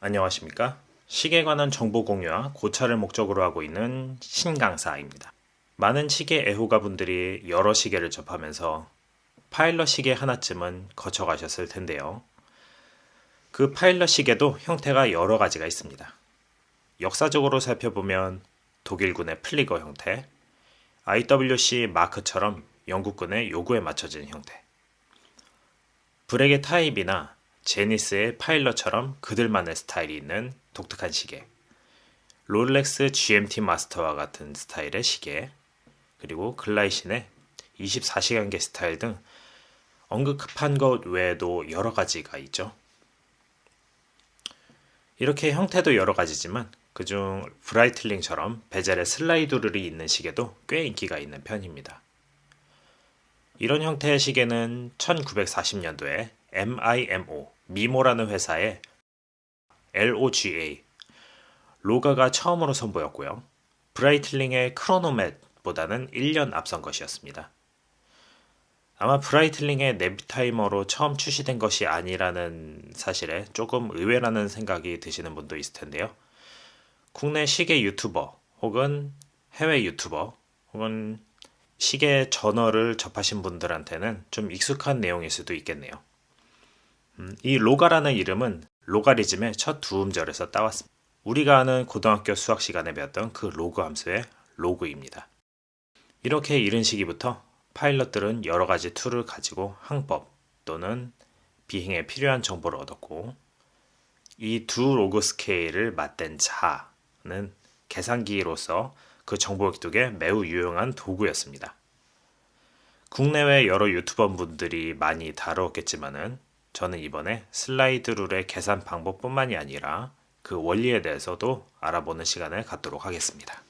안녕하십니까? 시계에 관한 정보 공유와 고찰을 목적으로 하고 있는 신강사입니다. 많은 시계 애호가분들이 여러 시계를 접하면서 파일럿 시계 하나쯤은 거쳐가셨을 텐데요. 그 파일럿 시계도 형태가 여러 가지가 있습니다. 역사적으로 살펴보면 독일군의 플리거 형태, IWC 마크처럼 영국군의 요구에 맞춰진 형태, 브레게 타입이나 제니스의 파일럿처럼 그들만의 스타일이 있는 독특한 시계, 롤렉스 GMT 마스터와 같은 스타일의 시계, 그리고 글라이신의 24시간계 스타일 등 언급한 것 외에도 여러 가지가 있죠. 이렇게 형태도 여러 가지지만 그중 브라이틀링처럼 베젤에 슬라이드 룰이 있는 시계도 꽤 인기가 있는 편입니다. 이런 형태의 시계는 1940년도에 MIMO, 미모라는 회사의 LOGA, 로가가 처음으로 선보였고요. 브라이틀링의 크로노맷보다는 1년 앞선 것이었습니다. 아마 브라이틀링의 네비타이머로 처음 출시된 것이 아니라는 사실에 조금 의외라는 생각이 드시는 분도 있을 텐데요. 국내 시계 유튜버 혹은 해외 유튜버 혹은 시계 저널을 접하신 분들한테는 좀 익숙한 내용일 수도 있겠네요. 이 로가라는 이름은 로가리즘의 첫 두 음절에서 따왔습니다. 우리가 아는 고등학교 수학 시간에 배웠던 그 로그 함수의 로그입니다. 이렇게 이른 시기부터 파일럿들은 여러 가지 툴을 가지고 항법 또는 비행에 필요한 정보를 얻었고, 이 두 로그 스케일을 맞댄 자는 계산기로서 그 정보 획득에 매우 유용한 도구였습니다. 국내외 여러 유튜버 분들이 많이 다루었겠지만은 저는 이번에 슬라이드 룰의 계산 방법뿐만이 아니라 그 원리에 대해서도 알아보는 시간을 갖도록 하겠습니다.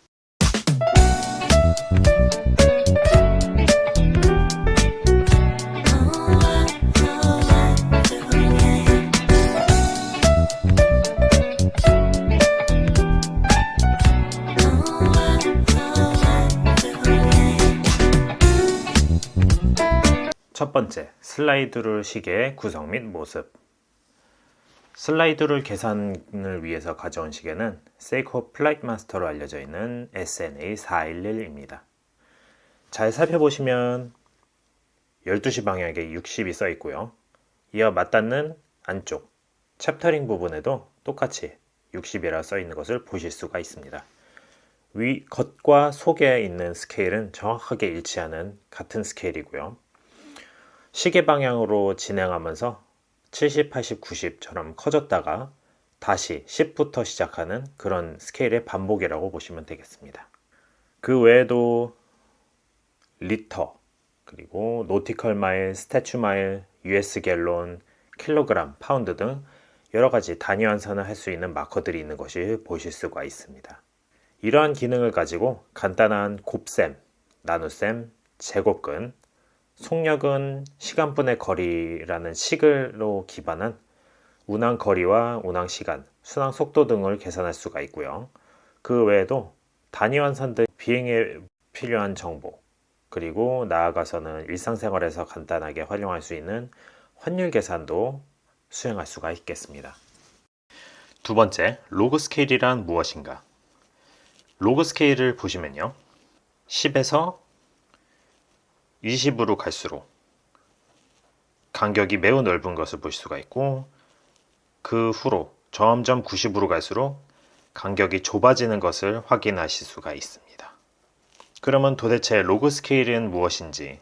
첫 번째, 슬라이드 룰 시계의 구성 및 모습. 슬라이드 룰 계산을 위해서 가져온 시계는 세이코 플라이트 마스터로 알려져 있는 SNA411입니다. 잘 살펴보시면 12시 방향에 60이 써 있고요. 이와 맞닿는 안쪽 챕터링 부분에도 똑같이 60이라 써 있는 것을 보실 수가 있습니다. 위 겉과 속에 있는 스케일은 정확하게 일치하는 같은 스케일이고요. 시계 방향으로 진행하면서 70, 80, 90처럼 커졌다가 다시 10부터 시작하는 그런 스케일의 반복이라고 보시면 되겠습니다. 그 외에도 리터, 그리고 노티컬 마일, 스태츄 마일, US 갤론, 킬로그램, 파운드 등 여러 가지 단위 환산을 할 수 있는 마커들이 있는 것을 보실 수가 있습니다. 이러한 기능을 가지고 간단한 곱셈, 나눗셈, 제곱근, 속력은 시간분의 거리라는 식으로 기반한 운항 거리와 운항 시간, 순항 속도 등을 계산할 수가 있고요. 그 외에도 단위 환산들 비행에 필요한 정보, 그리고 나아가서는 일상생활에서 간단하게 활용할 수 있는 환율 계산도 수행할 수가 있겠습니다. 두 번째, 로그 스케일이란 무엇인가? 로그 스케일을 보시면요. 10에서 20으로 갈수록 간격이 매우 넓은 것을 볼 수가 있고, 그 후로 점점 90으로 갈수록 간격이 좁아지는 것을 확인하실 수가 있습니다. 그러면 도대체 로그 스케일은 무엇인지,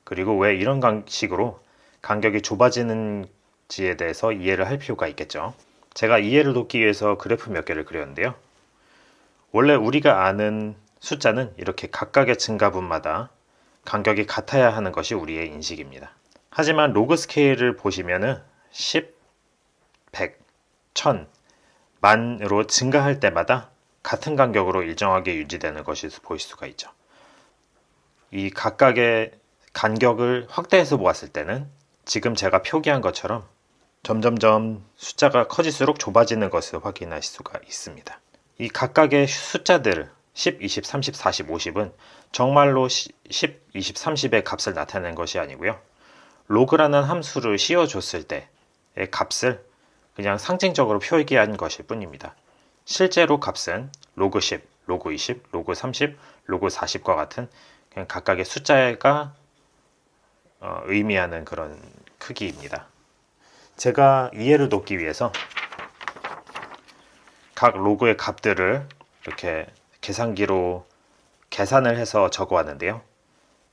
그리고 왜 이런 식으로 간격이 좁아지는지에 대해서 이해를 할 필요가 있겠죠. 제가 이해를 돕기 위해서 그래프 몇 개를 그렸는데요. 원래 우리가 아는 숫자는 이렇게 각각의 증가분마다 간격이 같아야 하는 것이 우리의 인식입니다. 하지만 로그 스케일을 보시면은 10, 100, 1000, 만으로 증가할 때마다 같은 간격으로 일정하게 유지되는 것이 보일 수가 있죠. 이 각각의 간격을 확대해서 보았을 때는 지금 제가 표기한 것처럼 점점점 숫자가 커질수록 좁아지는 것을 확인하실 수가 있습니다. 이 각각의 숫자들 10, 20, 30, 40, 50은 정말로 10, 20, 30의 값을 나타내는 것이 아니고요. 로그라는 함수를 씌워줬을 때의 값을 그냥 상징적으로 표기한 것일 뿐입니다. 실제로 값은 로그 10, 로그 20, 로그 30, 로그 40과 같은 그냥 각각의 숫자가 의미하는 그런 크기입니다. 제가 이해를 돕기 위해서 각 로그의 값들을 이렇게 계산기로 계산을 해서 적어왔는데요.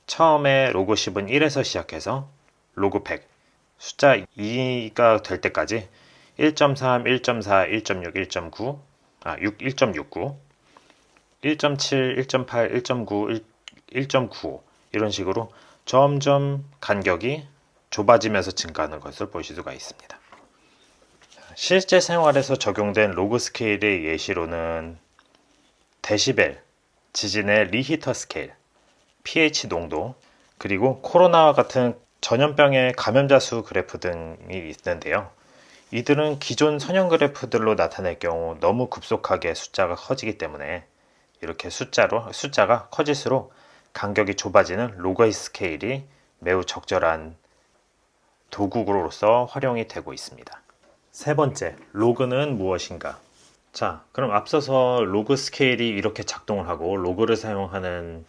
처음에 로그 10은 1에서 시작해서 로그 100, 숫자 2가 될 때까지 1.3, 1.4, 1.6, 1.9, 1.69, 1.7, 1.8, 1.9, 1.95 이런 식으로 점점 간격이 좁아지면서 증가하는 것을 보실 수가 있습니다. 실제 생활에서 적용된 로그 스케일의 예시로는 데시벨, 지진의 리히터 스케일, pH 농도, 그리고 코로나와 같은 전염병의 감염자 수 그래프 등이 있는데요. 이들은 기존 선형 그래프들로 나타낼 경우 너무 급속하게 숫자가 커지기 때문에 이렇게 숫자가 커질수록 간격이 좁아지는 로그 스케일이 매우 적절한 도구로서 활용이 되고 있습니다. 세 번째, 로그는 무엇인가? 자, 그럼 앞서서 로그 스케일이 이렇게 작동을 하고 로그를 사용하는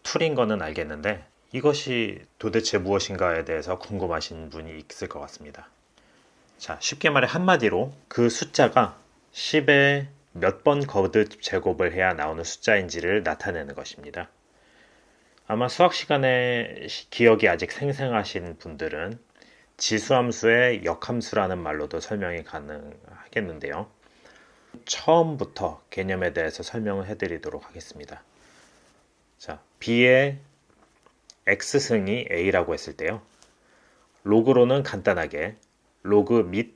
툴인 거는 알겠는데 이것이 도대체 무엇인가에 대해서 궁금하신 분이 있을 것 같습니다. 자, 쉽게 말해 한마디로 그 숫자가 10에 몇 번 거듭 제곱을 해야 나오는 숫자인지를 나타내는 것입니다. 아마 수학 시간에 기억이 아직 생생하신 분들은 지수함수의 역함수라는 말로도 설명이 가능하겠는데요. 처음부터 개념에 대해서 설명을 해드리도록 하겠습니다. 자, b의 x승이 a라고 했을 때요. 로그로는 간단하게 로그 및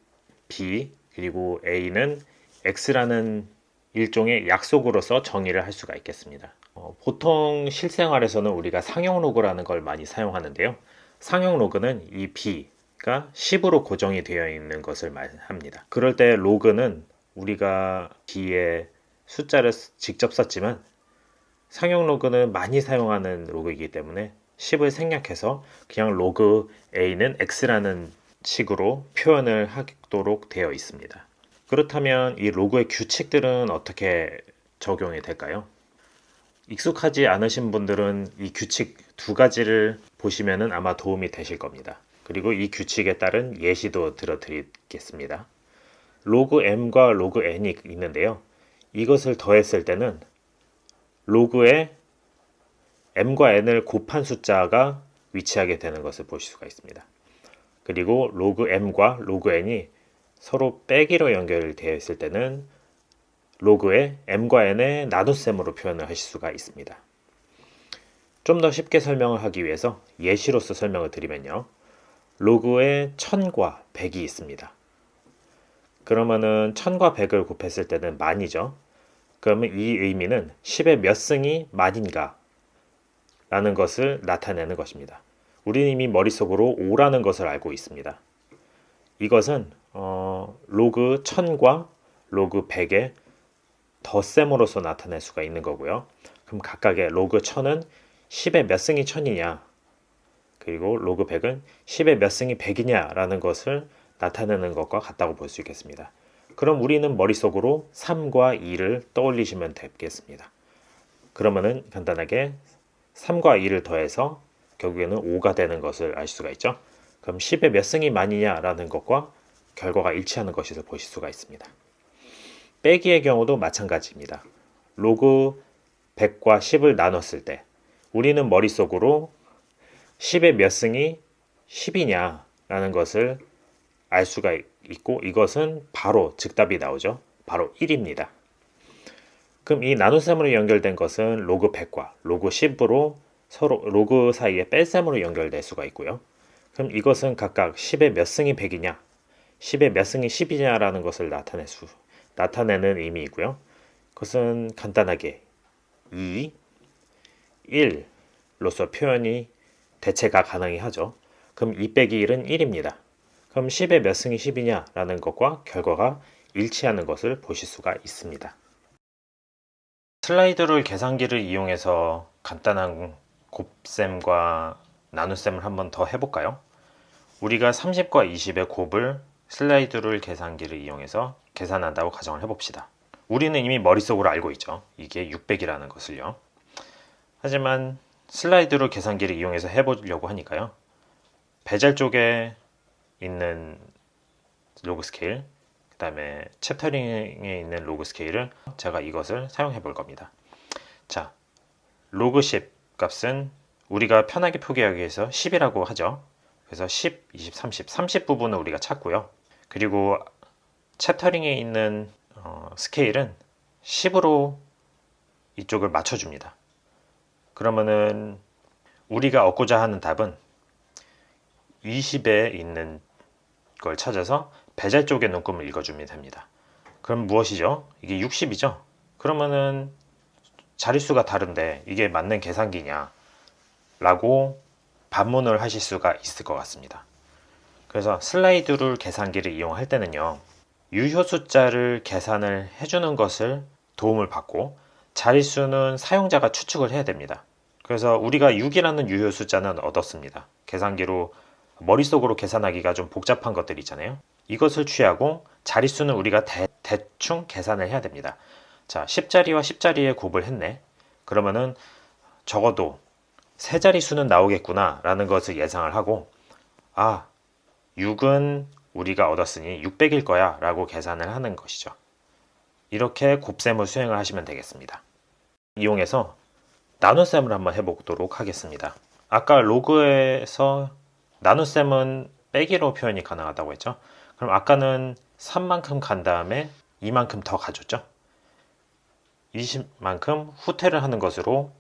b 그리고 a는 x라는 일종의 약속으로서 정의를 할 수가 있겠습니다. 보통 실생활에서는 우리가 상용 로그라는 걸 많이 사용하는데요. 상용 로그는 이 b가 10으로 고정이 되어 있는 것을 말합니다. 그럴 때 로그는 우리가 b의 숫자를 직접 썼지만 상용 로그는 많이 사용하는 로그이기 때문에 10을 생략해서 그냥 로그 a는 x라는 식으로 표현을 하도록 되어 있습니다. 그렇다면 이 로그의 규칙들은 어떻게 적용이 될까요? 익숙하지 않으신 분들은 이 규칙 두 가지를 보시면 아마 도움이 되실 겁니다. 그리고 이 규칙에 따른 예시도 들어드리겠습니다. 로그 m과 로그 n이 있는데요. 이것을 더했을 때는 로그에 m과 n을 곱한 숫자가 위치하게 되는 것을 보실 수가 있습니다. 그리고 로그 m과 로그 n이 서로 빼기로 연결되어 있을 때는 로그의 m과 n의 나눗셈으로 표현을 하실 수가 있습니다. 좀 더 쉽게 설명을 하기 위해서 예시로서 설명을 드리면요. 로그에 1000과 100이 있습니다. 그러면은 1000과 100을 곱했을 때는 만이죠. 그러면 이 의미는 10의 몇 승이 만인가 라는 것을 나타내는 것입니다. 우리는 이미 머릿속으로 5라는 것을 알고 있습니다. 이것은 로그 1000과 로그 100의 덧셈으로서 나타낼 수가 있는 거고요. 그럼 각각의 로그 1000은 10의 몇 승이 1000이냐 그리고 로그 100은 10의 몇 승이 100이냐 라는 것을 나타내는 것과 같다고 볼 수 있겠습니다. 그럼 우리는 머릿속으로 3과 2를 떠올리시면 되겠습니다. 그러면은 간단하게 3과 2를 더해서 결국에는 5가 되는 것을 알 수가 있죠. 그럼 10의 몇 승이 만이냐라는 것과 결과가 일치하는 것에서 보실 수가 있습니다. 빼기의 경우도 마찬가지입니다. 로그 100과 10을 나눴을 때 우리는 머릿속으로 10의 몇 승이 10이냐라는 것을 알 수가 있고 이것은 바로 즉답이 나오죠. 바로 1입니다. 그럼 이 나눗셈으로 연결된 것은 로그 100과 로그 10으로 서로 로그 사이에 뺄셈으로 연결될 수가 있고요. 그럼 이것은 각각 10의 몇 승이 100이냐 10의 몇 승이 10이냐라는 것을 나타내는 의미이고요. 그것은 간단하게 2, 1로서 표현이 대체가 가능하죠. 그럼 2 빼기 1은 1입니다. 그럼 10의 몇 승이 10이냐라는 것과 결과가 일치하는 것을 보실 수가 있습니다. 슬라이드 계산기를 이용해서 간단한 곱셈과 나눗셈을 한번 더 해볼까요? 우리가 30과 20의 곱을 슬라이드 룰 계산기를 이용해서 계산한다고 가정을 해봅시다. 우리는 이미 머릿속으로 알고 있죠. 이게 600이라는 것을요. 하지만 슬라이드 룰 계산기를 이용해서 해보려고 하니까요. 베젤 쪽에 있는 로그 스케일, 그 다음에 챕터링에 있는 로그 스케일을 제가 이것을 사용해 볼 겁니다. 자, 로그 10 값은 우리가 편하게 표기하기 위해서 10이라고 하죠. 그래서 10, 20, 30 부분을 우리가 찾고요. 그리고 챕터링에 있는 스케일은 10으로 이쪽을 맞춰줍니다. 그러면은 우리가 얻고자 하는 답은 20에 있는 걸 찾아서 베젤 쪽의 눈금을 읽어주면 됩니다. 그럼 무엇이죠? 이게 60이죠? 그러면은 자릿수가 다른데 이게 맞는 계산기냐? 라고 반문을 하실 수가 있을 것 같습니다. 그래서 슬라이드 룰 계산기를 이용할 때는요. 유효 숫자를 계산을 해주는 것을 도움을 받고 자릿수는 사용자가 추측을 해야 됩니다. 그래서 우리가 6이라는 유효 숫자는 얻었습니다. 계산기로 머릿속으로 계산하기가 좀 복잡한 것들 있잖아요. 이것을 취하고 자릿수는 우리가 대충 계산을 해야 됩니다. 자, 10자리와 10자리에 곱을 했네. 그러면은 적어도 세 자릿수는 나오겠구나 라는 것을 예상을 하고 6은 우리가 얻었으니 600일 거야 라고 계산을 하는 것이죠. 이렇게 곱셈을 수행을 하시면 되겠습니다. 이용해서 나눗셈을 한번 해보도록 하겠습니다. 아까 로그에서 나눗셈은 빼기로 표현이 가능하다고 했죠. 그럼 아까는 3만큼 간 다음에 2만큼 더 가줬죠. 20만큼 후퇴를 하는 것으로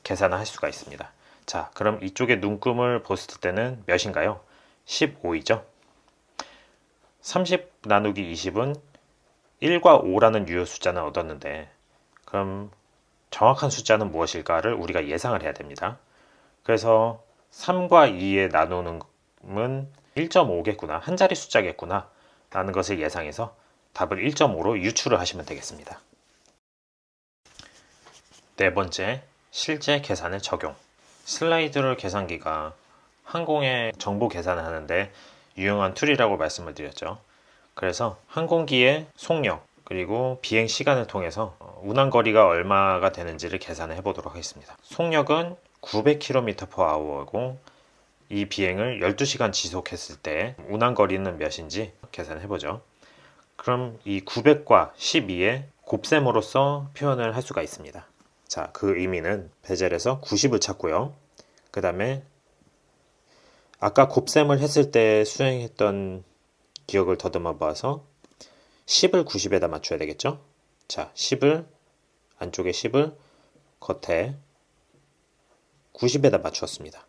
계산을 할 수가 있습니다. 자, 그럼 이쪽에 눈금을 봤을 때는 몇인가요? 15이죠. 30 나누기 20은 1과 5라는 유효 숫자는 얻었는데 그럼 정확한 숫자는 무엇일까를 우리가 예상을 해야 됩니다. 그래서 3과 2에 나누는 건 1.5겠구나, 한 자리 숫자겠구나 라는 것을 예상해서 답을 1.5로 유추를 하시면 되겠습니다. 네 번째, 실제 계산의 적용. 슬라이드 룰 계산기가 항공의 정보 계산을 하는데 유용한 툴이라고 말씀을 드렸죠. 그래서 항공기의 속력 그리고 비행 시간을 통해서 운항거리가 얼마가 되는지를 계산을 해보도록 하겠습니다. 속력은 900km/h고 이 비행을 12시간 지속했을 때 운항거리는 몇인지 계산을 해보죠. 그럼 이 900과 12의 곱셈으로써 표현을 할 수가 있습니다. 자, 그 의미는 베젤에서 90을 찾고요. 그 다음에 아까 곱셈을 했을 때 수행했던 기억을 더듬어 봐서 10을 90에다 맞춰야 되겠죠? 자, 10을 안쪽에 10을 겉에 90에다 맞추었습니다.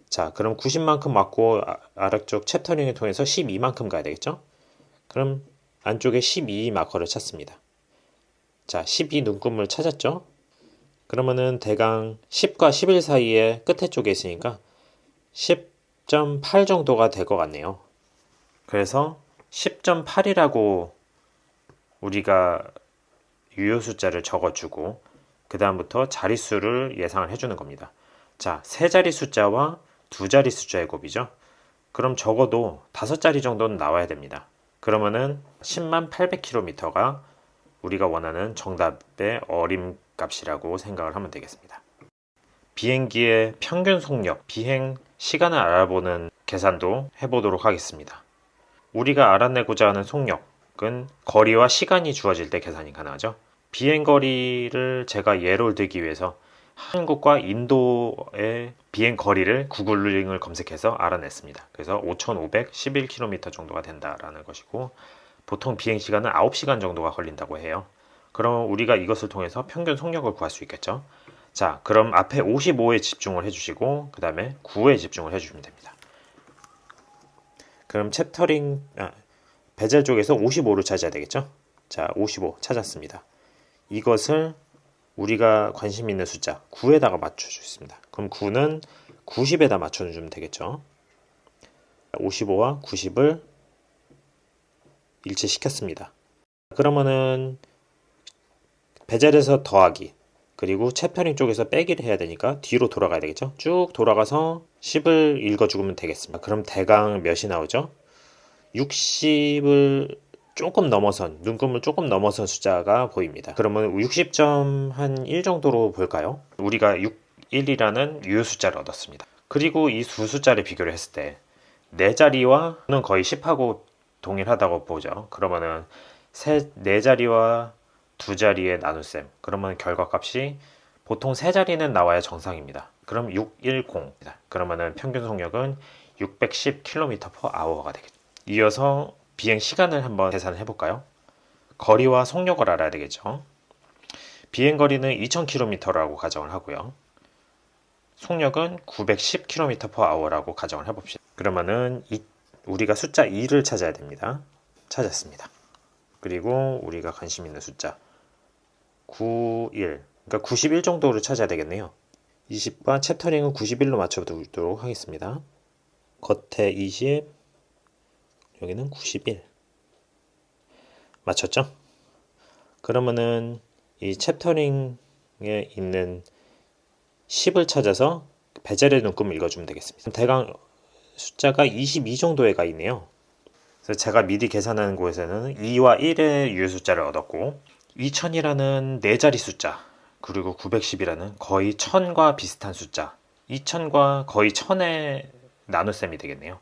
자, 그럼 90만큼 맞고 아래쪽 챕터링을 통해서 12만큼 가야 되겠죠? 그럼 안쪽에 12 마커를 찾습니다. 자, 12 눈금을 찾았죠? 그러면은 대강 10과 11 사이에 끝에 쪽에 있으니까 10.8 정도가 될 것 같네요. 그래서 10.8이라고 우리가 유효 숫자를 적어주고 그 다음부터 자릿수를 예상을 해주는 겁니다. 자, 세 자리 숫자와 두 자리 숫자의 곱이죠. 그럼 적어도 5자리 정도는 나와야 됩니다. 그러면은 10만 800km가 우리가 원하는 정답의 어림값이라고 생각을 하면 되겠습니다. 비행기의 평균 속력, 비행 시간을 알아보는 계산도 해보도록 하겠습니다. 우리가 알아내고자 하는 속력은 거리와 시간이 주어질 때 계산이 가능하죠. 비행거리를 제가 예로 들기 위해서 한국과 인도의 비행거리를 구글링을 검색해서 알아냈습니다. 그래서 5,511km 정도가 된다라는 것이고 보통 비행시간은 9시간 정도가 걸린다고 해요. 그럼 우리가 이것을 통해서 평균 속력을 구할 수 있겠죠. 자, 그럼 앞에 55에 집중을 해주시고 그 다음에 9에 집중을 해주시면 됩니다. 그럼 베젤 쪽에서 55를 찾아야 되겠죠. 자, 55 찾았습니다. 이것을 우리가 관심 있는 숫자 9에다가 맞춰주겠습니다. 그럼 9는 90에다 맞춰주면 되겠죠. 55와 90을 일치시켰습니다. 그러면은 베젤에서 더하기 그리고 챕터링 쪽에서 빼기를 해야 되니까 뒤로 돌아가야 되겠죠. 쭉 돌아가서 10을 읽어주면 되겠습니다. 그럼 대강 몇이 나오죠? 60을 조금 넘어선, 눈금을 조금 넘어선 숫자가 보입니다. 그러면 60점 한 1 정도로 볼까요? 우리가 61이라는 유효 숫자를 얻었습니다. 그리고 이 두 숫자를 비교를 했을 때 4자리와는 거의 10하고 동일하다고 보죠. 그러면은 4자리와 2자리의 나눗셈, 그러면 결과값이 보통 3자리는 나와야 정상입니다. 그럼 610입니다. 그러면은 평균 속력은 610km/h가 되겠죠. 이어서 비행 시간을 한번 계산을 해볼까요? 거리와 속력을 알아야 되겠죠. 비행 거리는 2000km라고 가정을 하고요. 속력은 910km/h라고 가정을 해봅시다. 그러면은 우리가 숫자 2를 찾아야 됩니다. 찾았습니다. 그리고 우리가 관심 있는 숫자 91, 그러니까 91 정도를 찾아야 되겠네요. 20과 챕터링은 91로 맞춰두도록 하겠습니다. 겉에 20, 여기는 91 맞췄죠? 그러면은 이 챕터링에 있는 10을 찾아서 베젤의 눈금을 읽어주면 되겠습니다. 대강 숫자가 22 정도에 가 있네요. 그래서 제가 미리 계산하는 곳에서는 2와 1의 유효 숫자를 얻었고 2000이라는 4자리 숫자, 그리고 910이라는 거의 1000과 비슷한 숫자, 2000과 거의 1000의 나눗셈이 되겠네요.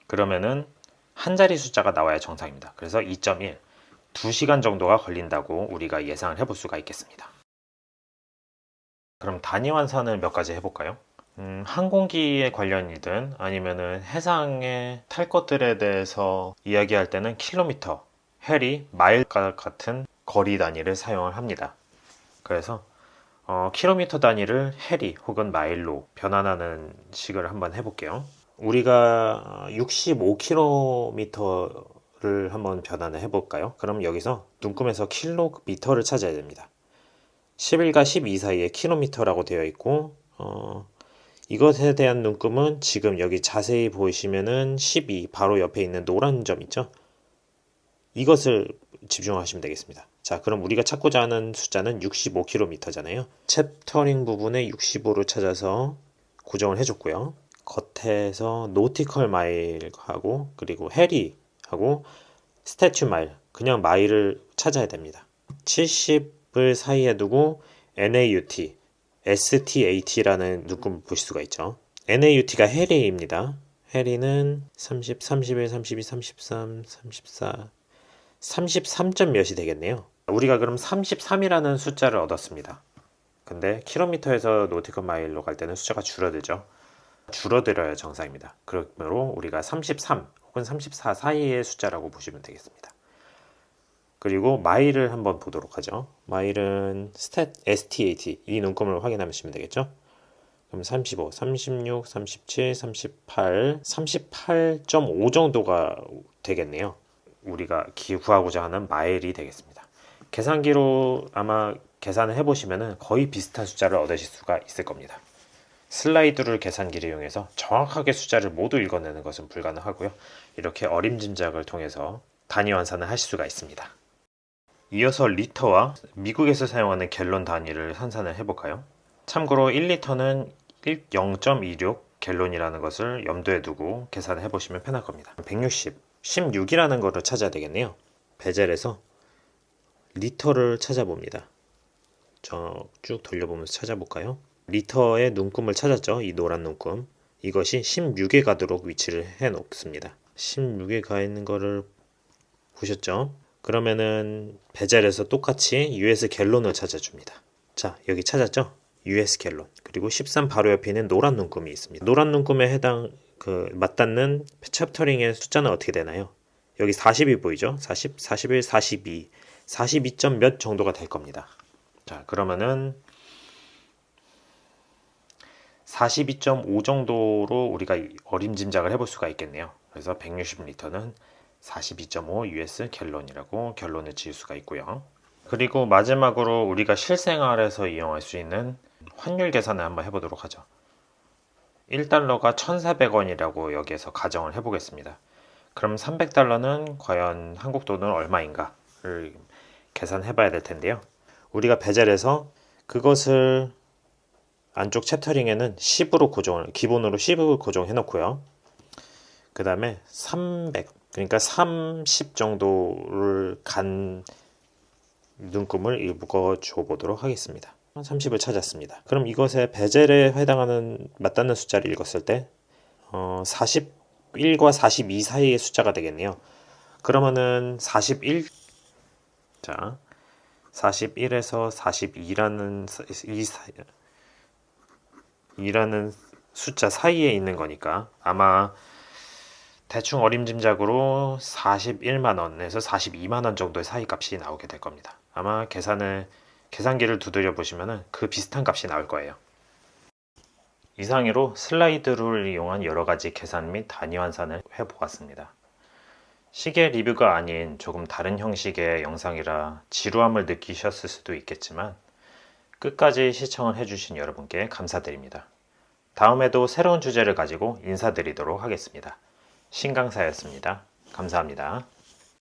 그러면은 한 자리 숫자가 나와야 정상입니다. 그래서 2.1, 2시간 정도가 걸린다고 우리가 예상을 해볼 수가 있겠습니다. 그럼 단위 환산을 몇 가지 해볼까요? 항공기에 관련이든 아니면은 해상에 탈 것들에 대해서 이야기할 때는 킬로미터, 해리, 마일과 같은 거리 단위를 사용을 합니다. 그래서 킬로미터 단위를 해리 혹은 마일로 변환하는 식을 한번 해볼게요. 우리가 65km를 한번 변환을 해볼까요? 그럼 여기서 눈금에서 킬로미터를 찾아야 됩니다. 11과 12 사이에 킬로미터라고 되어 있고 이것에 대한 눈금은 지금 여기 자세히 보시면은 12 바로 옆에 있는 노란 점 있죠? 이것을 집중하시면 되겠습니다. 자, 그럼 우리가 찾고자 하는 숫자는 65km잖아요. 챕터링 부분에 65를 찾아서 고정을 해줬고요. 겉에서 노티컬 마일하고 그리고 해리하고 스태츄 마일, 그냥 마일을 찾아야 됩니다. 70을 사이에 두고 NAUT, STAT라는 눈금을 보실 수가 있죠. NAUT가 해리입니다. 해리는 30, 31, 32, 33, 34, 33점 몇이 되겠네요. 우리가 그럼 33이라는 숫자를 얻었습니다. 근데 킬로미터에서 노티컬 마일로 갈 때는 숫자가 줄어들죠. 줄어들어야 정상입니다. 그러므로 우리가 33 혹은 34 사이의 숫자라고 보시면 되겠습니다. 그리고 마일을 한번 보도록 하죠. 마일은 STAT, 이 눈금을 확인하시면 되겠죠. 그럼 35, 36, 37, 38, 38.5 정도가 되겠네요. 우리가 구하고자 하는 마일이 되겠습니다. 계산기로 아마 계산을 해보시면 거의 비슷한 숫자를 얻으실 수가 있을 겁니다. 슬라이드 계산기를 이용해서 정확하게 숫자를 모두 읽어내는 것은 불가능하고요. 이렇게 어림짐작을 통해서 단위 환산을 하실 수가 있습니다. 이어서 리터와 미국에서 사용하는 갤런 단위를 환산을 해볼까요? 참고로 1리터는 0.26 갤론이라는 것을 염두에 두고 계산을 해보시면 편할 겁니다. 160, 16이라는 것을 찾아야 되겠네요. 베젤에서 리터를 찾아봅니다. 쭉 돌려보면서 찾아볼까요? 리터의 눈금을 찾았죠. 이 노란 눈금. 이것이 16에 가도록 위치를 해 놓습니다. 16에 가 있는 거를 보셨죠? 그러면은 베젤에서 똑같이 US 갤론을 찾아줍니다. 자, 여기 찾았죠? US 갤론. 그리고 13 바로 옆에 있는 노란 눈금이 있습니다. 노란 눈금에 해당 맞닿는 챕터링의 숫자는 어떻게 되나요? 여기 40이 보이죠? 40, 41, 42, 42점 몇 정도가 될 겁니다. 자, 그러면은 42.5 정도로 우리가 어림짐작을 해볼 수가 있겠네요. 그래서 160리터는 42.5 US 갤론이라고 결론을 지을 수가 있고요. 그리고 마지막으로 우리가 실생활에서 이용할 수 있는 환율 계산을 한번 해보도록 하죠. 1달러가 1,400원이라고 여기에서 가정을 해보겠습니다. 그럼 300달러는 과연 한국 돈은 얼마인가를 계산해 봐야 될 텐데요. 우리가 베젤에서 그것을 안쪽 챕터링에는 10으로 기본으로 10을 고정해 놓고요. 그 다음에 300, 그러니까 30 정도를 간 눈금을 읽어 줘 보도록 하겠습니다. 30을 찾았습니다. 그럼 이것의 베젤에 해당하는 맞닿는 숫자를 읽었을 때 41과 42 사이의 숫자가 되겠네요. 그러면은 41, 자 41에서 42라는 숫자 사이에 있는 거니까 아마 대충 어림짐작으로 41만 원에서 42만 원 정도의 사이 값이 나오게 될 겁니다. 아마 계산기를 두드려 보시면 그 비슷한 값이 나올 거예요. 이상으로 슬라이드 룰을 이용한 여러가지 계산 및 단위 환산을 해보았습니다. 시계 리뷰가 아닌 조금 다른 형식의 영상이라 지루함을 느끼셨을 수도 있겠지만 끝까지 시청을 해주신 여러분께 감사드립니다. 다음에도 새로운 주제를 가지고 인사드리도록 하겠습니다. 신강사였습니다. 감사합니다.